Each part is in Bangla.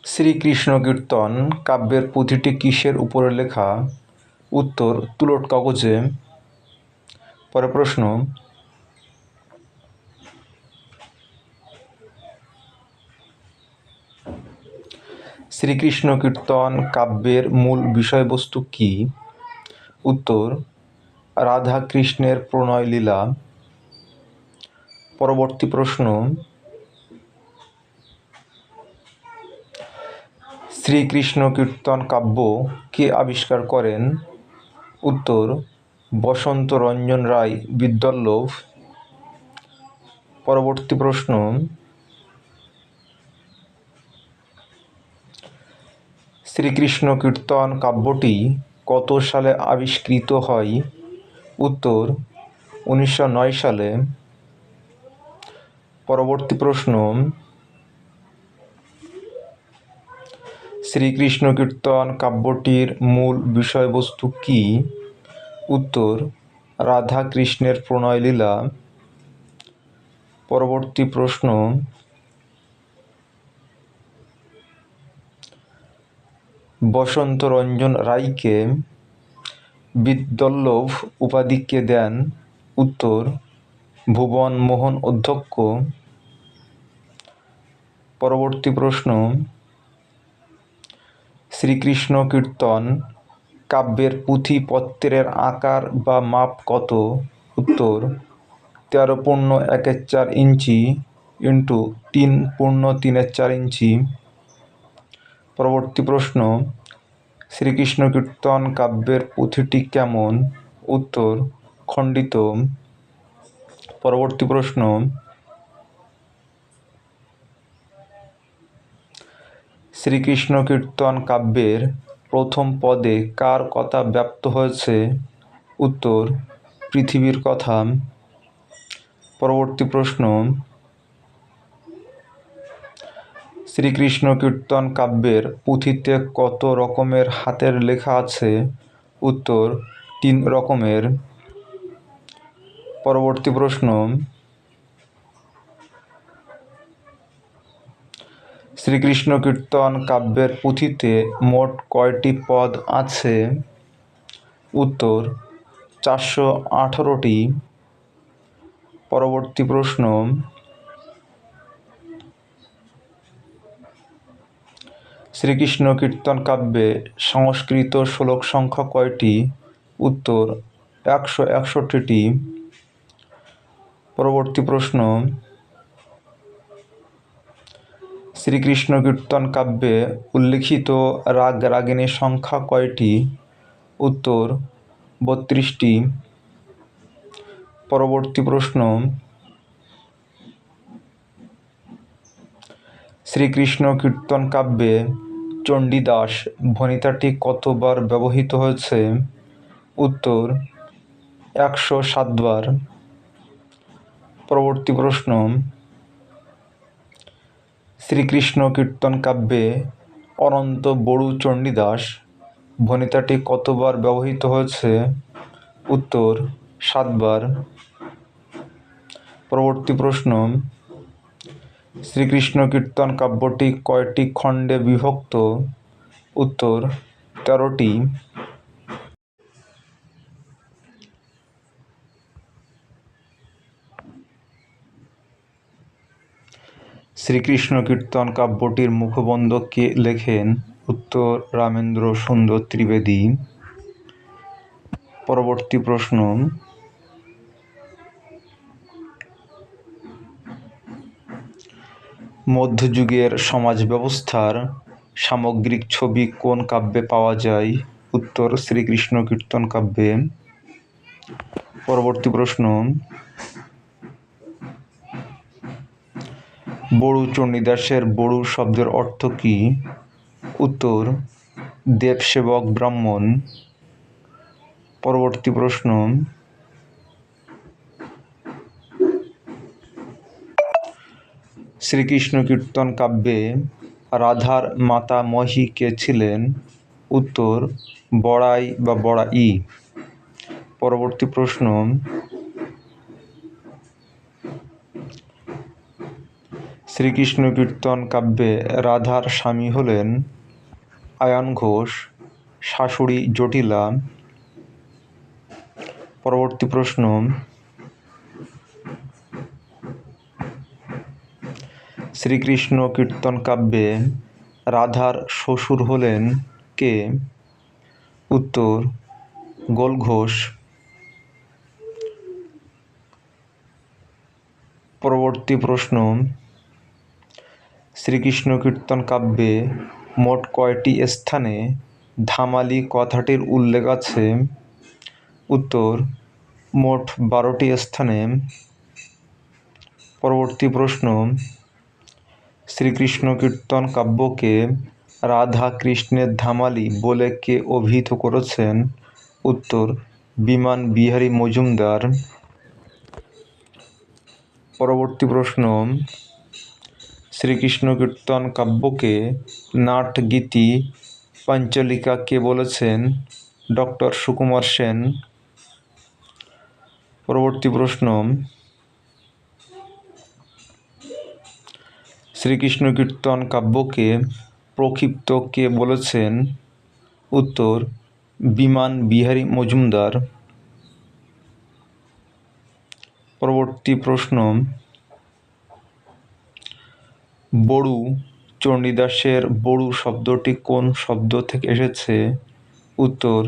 শ্রীকৃষ্ণ কীর্তন কাব্যের পুঁথিটি কিসের উপরে লেখা? উত্তর, তুলট কাগজে। পরের প্রশ্ন, শ্রীকৃষ্ণ কীর্তন কাব্যের মূল বিষয়বস্তু কি? উত্তর, রাধা কৃষ্ণের প্রণয় লীলা। পরবর্তী প্রশ্ন, শ্রীকৃষ্ণ কীর্তন কাব্য কে আবিষ্কার করেন? উত্তর, বসন্ত রঞ্জন রায় বিদ্যাল্লভ। পরবর্তী প্রশ্ন, শ্রীকৃষ্ণ কীর্তন কাব্যটি কত সালে আবিষ্কৃত হয়? উত্তর, 1909 সালে। পরবর্তী প্রশ্ন, শ্রীকৃষ্ণ কীর্তন কাব্যটির মূল বিষয়বস্তু কি? উত্তর, রাধা কৃষ্ণের প্রণয় লীলা। পরবর্তী প্রশ্ন, বসন্ত রঞ্জন রায়কে বিদ্যাল্লভ উপাধি কে দেন? উত্তর, ভুবন মোহন অধ্যক্ষ। পরবর্তী প্রশ্ন, শ্রীকৃষ্ণ কীর্তন কাব্যের পুঁথিপত্রের আকার বা মাপ কত? উত্তর, 13.1/4 ইঞ্চি ইন্টু 3.3/4 ইঞ্চি। পরবর্তী প্রশ্ন, শ্রীকৃষ্ণ কীর্তন কাব্যের পুঁথিটি কেমন? উত্তর, খণ্ডিত। পরবর্তী প্রশ্ন, শ্রীকৃষ্ণ কীর্তন কাব্যের প্রথম পদে কার কথা ব্যক্ত হয়েছে? উত্তর, পৃথিবীর কথা। পরবর্তী প্রশ্ন, শ্রীকৃষ্ণ কীর্তন কাব্যের পুঁথিতে কত রকমের হাতের লেখা আছে? উত্তর, 3 রকমের। পরবর্তী প্রশ্ন, শ্রীকৃষ্ণ কীর্তন কাব্যের পুঁথিতে মোট কয়টি পদ আছে? উত্তর, 418টি। পরবর্তী প্রশ্ন, শ্রীকৃষ্ণ কীর্তন কাব্যে সংস্কৃত শ্লোক সংখ্যা কয়টি? উত্তর, 161টি। পরবর্তী প্রশ্ন, শ্রীকৃষ্ণ কীর্তন কাব্যে উল্লিখিত রাগ রাগিণীর সংখ্যা কয়টি? উত্তর, 32টি। পরবর্তী প্রশ্ন, শ্রীকৃষ্ণ কীর্তন কাব্যে চণ্ডীদাস ভণিতাটি কতবার ব্যবহৃত হয়েছে? উত্তর, 107 বার। পরবর্তী প্রশ্ন, শ্রীকৃষ্ণ কীর্তন কাব্যে অনন্ত বড়ু চণ্ডীদাস ভণিতাটি কতবার ব্যবহৃত হয়েছে? উত্তর, 7 বার। পরবর্তী প্রশ্ন, শ্রীকৃষ্ণ কীর্তন কাব্যটি কয়টি খণ্ডে বিভক্ত? উত্তর, 13টি। শ্রীকৃষ্ণ কীর্তন কাব্যটির মুখবন্ধ কে লেখেন? উত্তর, রামেন্দ্র সুন্দর ত্রিবেদী। পরবর্তী প্রশ্ন, মধ্যযুগের সমাজ ব্যবস্থার সামগ্রিক ছবি কোন কাব্যে পাওয়া যায়? উত্তর, শ্রীকৃষ্ণ কীর্তন কাব্যে। পরবর্তী প্রশ্ন, বড়ু চণ্ডীদাসের বড়ু শব্দের অর্থ কী? উত্তর, দেবসেবক ব্রাহ্মণ। পরবর্তী প্রশ্ন, শ্রীকৃষ্ণ কীর্তন কাব্যে রাধার মাতামহী কে ছিলেন? উত্তর, বড়াই বা বড়াই। পরবর্তী প্রশ্ন, শ্রীকৃষ্ণ কীর্তন কাব্যে রাধার স্বামী হলেন আয়ন ঘোষ, শাশুড়ি জটিলা। পরবর্তী প্রশ্ন, শ্রীকৃষ্ণ কীর্তন কাব্যে রাধার শ্বশুর হলেন কে? উত্তর, গোল ঘোষ। পরবর্তী প্রশ্ন, শ্রীকৃষ্ণ কীর্তন কাব্যে মোট কয়টি স্থানে ধামালি কথাটির উল্লেখ আছে? উত্তর, মোট 12টি স্থানে। পরবর্তী প্রশ্ন, শ্রীকৃষ্ণ কীর্তন কাব্যকে রাধা কৃষ্ণের ধামালি বলে কে অভিহিত করেছেন? উত্তর, বিমান বিহারী মজুমদার। পরবর্তী প্রশ্ন, শ্রীকৃষ্ণ কীর্তন কাব্যকে নাট গীতি পাঞ্চলিকা কে বলেছেন? ডক্টর সুকুমার সেন। পরবর্তী প্রশ্ন, শ্রীকৃষ্ণ কীর্তন কাব্যকে প্রক্ষিপ্ত কে বলেছেন? উত্তর, বিমান বিহারী মজুমদার। পরবর্তী প্রশ্ন, বড়ু চণ্ডীদাসের বড়ু শব্দটি কোন শব্দ থেকে এসেছে? উত্তর,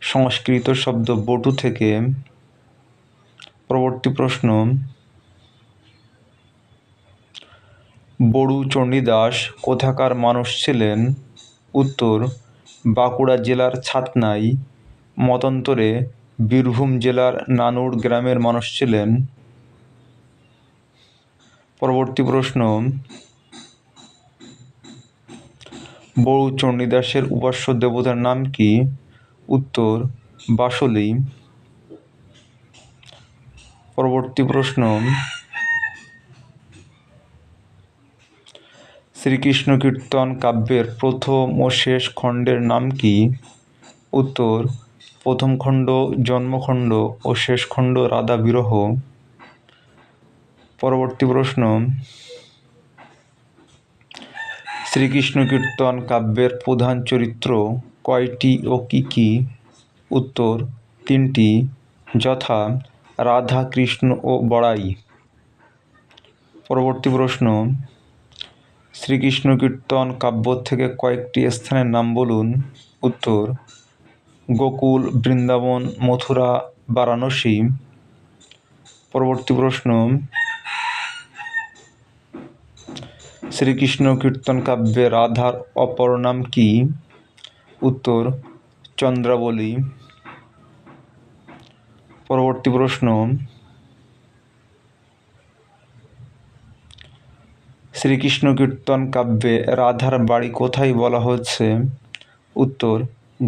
সংস্কৃত শব্দ বটু থেকে। পরবর্তী প্রশ্ন, বড়ু চণ্ডীদাস কোথাকার মানুষ ছিলেন? উত্তর, বাঁকুড়া জেলার ছাতনাই, মতান্তরে বীরভূম জেলার নানুর গ্রামের মানুষ ছিলেন। পরবর্তী প্রশ্ন, বড়ু চণ্ডীদাসের উপাস্য দেবতার নাম কি? উত্তর, বাসলি। পরবর্তী প্রশ্ন, শ্রীকৃষ্ণ কীর্তন কাব্যের প্রথম ও শেষ খণ্ডের নাম কি? উত্তর, প্রথম খণ্ড জন্মখণ্ড ও শেষ খণ্ড রাধা বিরহ। পরবর্তী প্রশ্ন, শ্রীকৃষ্ণ কীর্তন কাব্যের প্রধান চরিত্র কয়টি ও কি কি? উত্তর, 3টি, যথা রাধা, কৃষ্ণ ও বড়াই। পরবর্তী প্রশ্ন, শ্রীকৃষ্ণ কীর্তন কাব্য থেকে কয়েকটি স্থানের নাম বলুন। উত্তর, গোকুল, বৃন্দাবন, মথুরা, বারাণসী। পরবর্তী প্রশ্ন, শ্রীকৃষ্ণ কীর্তন কাব্যে রাধার অপর নাম কি? উত্তর, চন্দ্রাবলী। পরবর্তী প্রশ্ন, শ্রীকৃষ্ণ কীর্তন কাব্যে রাধার বাড়ি কোথায় বলা হয়েছে? উত্তর,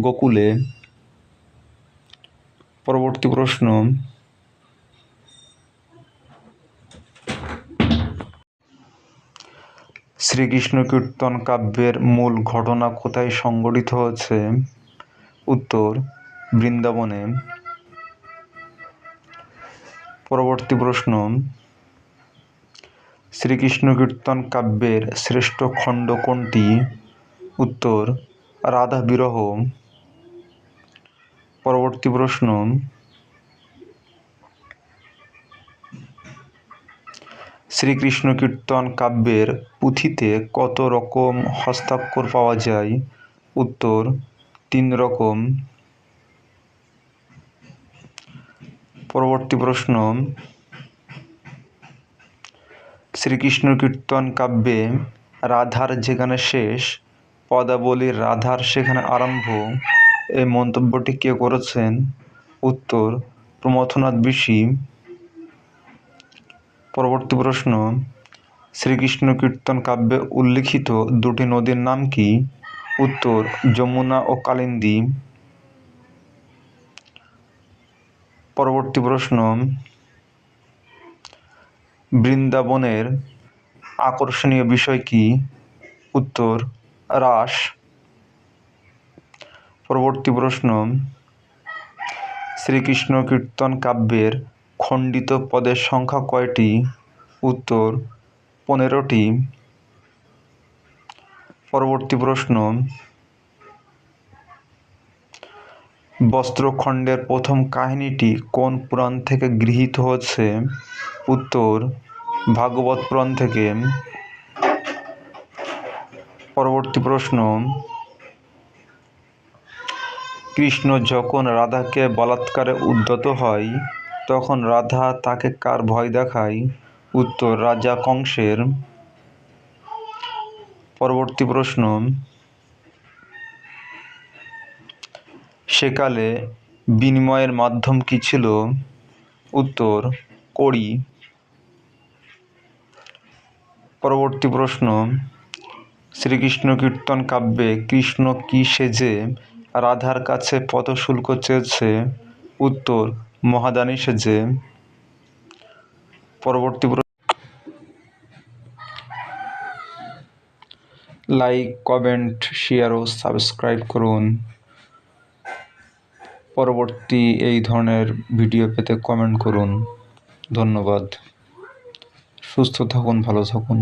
গোকুলে। পরবর্তী প্রশ্ন, শ্রীকৃষ্ণ কীর্তন কাব্যের মূল ঘটনা কোথায় সংঘটিত হয়েছে? উত্তর, বৃন্দাবনে। পরবর্তী প্রশ্ন, শ্রীকৃষ্ণ কীর্তন কাব্যের শ্রেষ্ঠ খণ্ড কোনটি? উত্তর, রাধা বিরহ। পরবর্তী প্রশ্ন, শ্রীকৃষ্ণ কীর্তন কাব্যের পুঁথিতে কত রকম হস্তাক্ষর পাওয়া যায়? উত্তর, 3 রকম। পরবর্তী প্রশ্ন, শ্রীকৃষ্ণ কীর্তন কাব্যে রাধার যেখানে শেষ, পদাবলীর রাধার সেখানে আরম্ভ, এই মন্তব্যটি কে করেছেন? উত্তর, প্রমথনাথ ঋষি। পরবর্তী প্রশ্ন, শ্রীকৃষ্ণ কীর্তন কাব্যে উল্লিখিত 2টি নদীর নাম কি? উত্তর, যমুনা ও কালিন্দী। পরবর্তী প্রশ্ন, বৃন্দাবনের আকর্ষণীয় বিষয় কি? উত্তর, রাস। পরবর্তী প্রশ্ন, শ্রীকৃষ্ণ কীর্তন কাব্যের খণ্ডিত পদের সংখ্যা কয়টি? উত্তর, 15টি। পরবর্তী প্রশ্ন, বস্ত্রখণ্ডের প্রথম কাহিনীটি কোন পুরাণ থেকে গৃহীত হয়েছে? উত্তর, ভাগবত পুরাণ থেকে। পরবর্তী প্রশ্ন, কৃষ্ণ যখন রাধাকে বলাৎকারে উদ্যত হয় তখন রাধা তাকে কার ভয় দেখায়? উত্তর, রাজা কংসের। পরবর্তী প্রশ্ন, সেকালে বিনিময়ের মাধ্যম কি ছিল? উত্তর, কড়ি। পরবর্তী প্রশ্ন, শ্রীকৃষ্ণ কীর্তন কাব্যে কৃষ্ণ কি সেজে রাধার কাছে পদশুল্ক চেয়েছে? উত্তর, মহাদানী সেজে। পরবর্তী লাইক, কমেন্ট, শেয়ার ও সাবস্ক্রাইব করুন। পরবর্তী এই ধরনের ভিডিও পেতে কমেন্ট করুন। ধন্যবাদ। সুস্থ থাকুন, ভালো থাকুন।